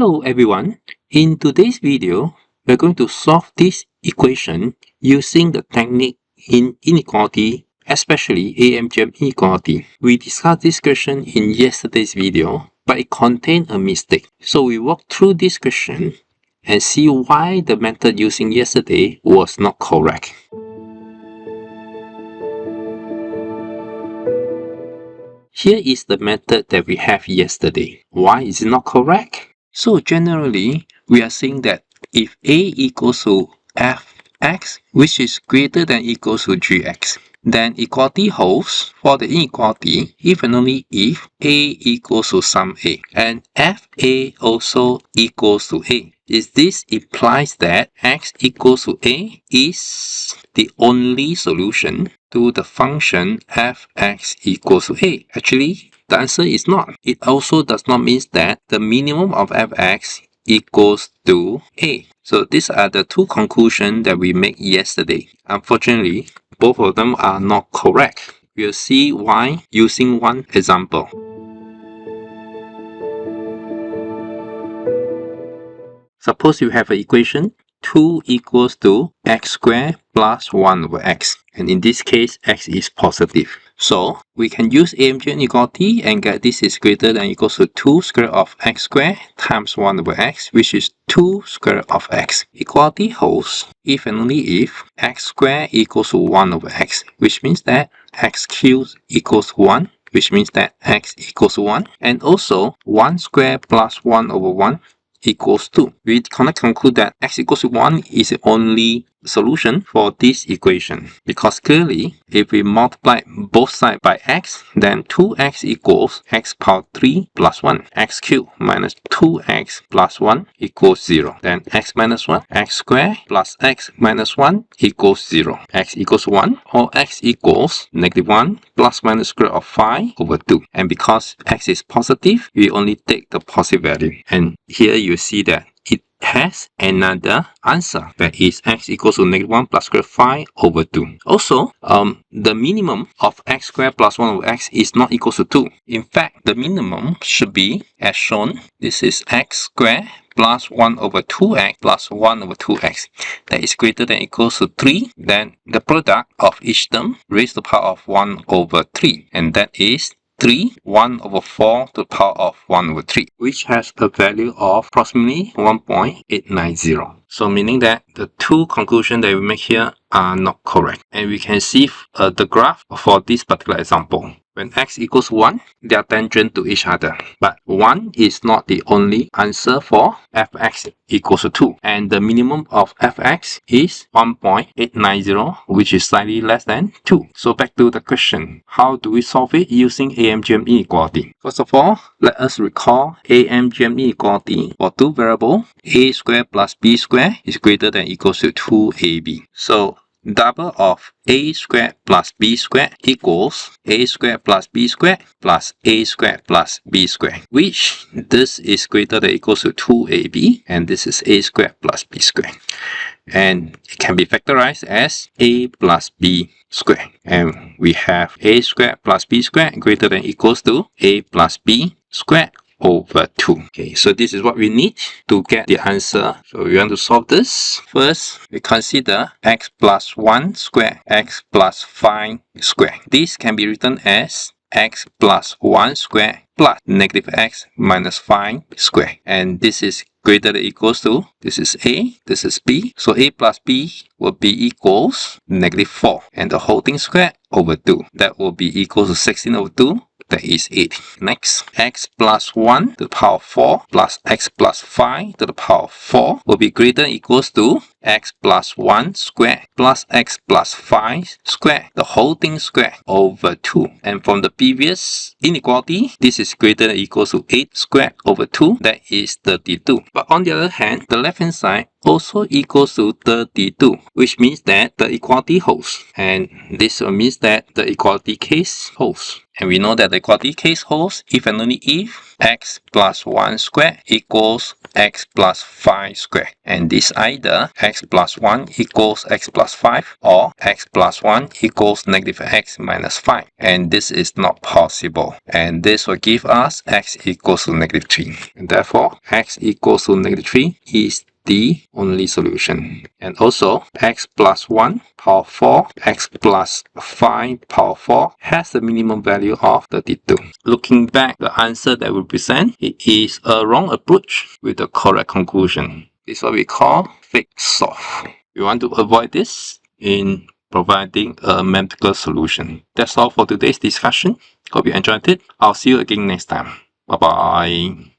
Hello everyone, in today's video, we're going to solve this equation using the technique in inequality, especially AMGM inequality. We discussed this question in yesterday's video, but it contained a mistake. So we walk through this question and see why the method using yesterday was not correct. Here is the method that we have yesterday. Why is it not correct? So generally, we are saying that if a equals to fx, which is greater than equals to gx, then equality holds for the inequality if and only if a equals to sum a, and fa also equals to a. This implies that x equals to a is the only solution to the function fx equals to a. Actually, the answer is not. It also does not mean that the minimum of fx equals to a. So these are the two conclusions that we made yesterday. Unfortunately, both of them are not correct. We'll see why using one example. Suppose you have an equation 2 equals to x squared plus 1 over x, and in this case x is positive. So we can use AMGM inequality and get this is greater than or equals to 2 square root of x squared times 1 over x, which is 2 square root of x. Equality holds if and only if x squared equals to 1 over x, which means that x cubed equals 1, which means that x equals 1, and also 1 squared plus 1 over 1 equals 2. We cannot conclude that x equals to 1 is the only solution for this equation, because clearly if we multiply both sides by x, then 2x equals x power 3 plus 1. X cubed minus 2x plus 1 equals 0. Then x minus 1, x squared plus x minus 1 equals 0. X equals 1 or x equals negative 1 plus minus square root of 5 over 2. And because x is positive, we only take the positive value. And here you see that it has another answer, that is x equals to negative 1 plus square root of 5 over 2. Also, the minimum of x squared plus 1 over x is not equal to 2. In fact, the minimum should be as shown. This is x squared plus 1 over 2x plus 1 over 2x. That is greater than or equals to 3. Then the product of each term raised to the power of 1 over 3. And that is 3, 1 over 4 to the power of 1 over 3, which has a value of approximately 1.890. So meaning that the two conclusions that we make here are not correct. And we can see the graph for this particular example. When x equals 1, they are tangent to each other. But 1 is not the only answer for fx equals to 2. And the minimum of fx is 1.890, which is slightly less than 2. So back to the question. How do we solve it using AMGM inequality? First of all, let us recall AMGM inequality for two variables. A squared plus b squared is greater than or equals to 2ab. So double of a squared plus b squared equals a squared plus b squared plus a squared plus b squared, which this is greater than or equals to 2ab, and this is a squared plus b squared. And it can be factorized as a plus b squared. And we have a squared plus b squared greater than or equals to a plus b squared over 2. Okay, so this is what we need to get the answer. So we want to solve this. First, we consider x plus 1 squared, x plus 5 squared. This can be written as x plus 1 squared plus negative x minus 5 squared. And this is greater than or equals to, this is a, this is b. So a plus b will be equals negative 4. And the whole thing squared over 2. That will be equals to 16 over 2. That is 8. Next, x plus 1 to the power of 4 plus x plus 5 to the power of 4 will be greater than or equals to x plus 1 squared plus x plus 5 squared, the whole thing squared over 2. And from the previous inequality, this is greater than or equals to 8 squared over 2. That is 32. But on the other hand, the left hand side also equals to 32, which means that the equality holds. And this means that the equality case holds. And we know that the equality case holds if and only if x plus 1 squared equals x plus 5 squared. And this either x x plus 1 equals x plus 5 or x plus 1 equals negative x minus 5. And this is not possible. And this will give us x equals to negative 3. And therefore, x equals to negative 3 is the only solution. And also, x plus 1 power 4, x plus 5 power 4 has the minimum value of 32. Looking back, the answer that we present, it is a wrong approach with the correct conclusion. This is what we call fake solve. We want to avoid this in providing a mathematical solution. That's all for today's discussion. Hope you enjoyed it. I'll see you again next time. Bye bye.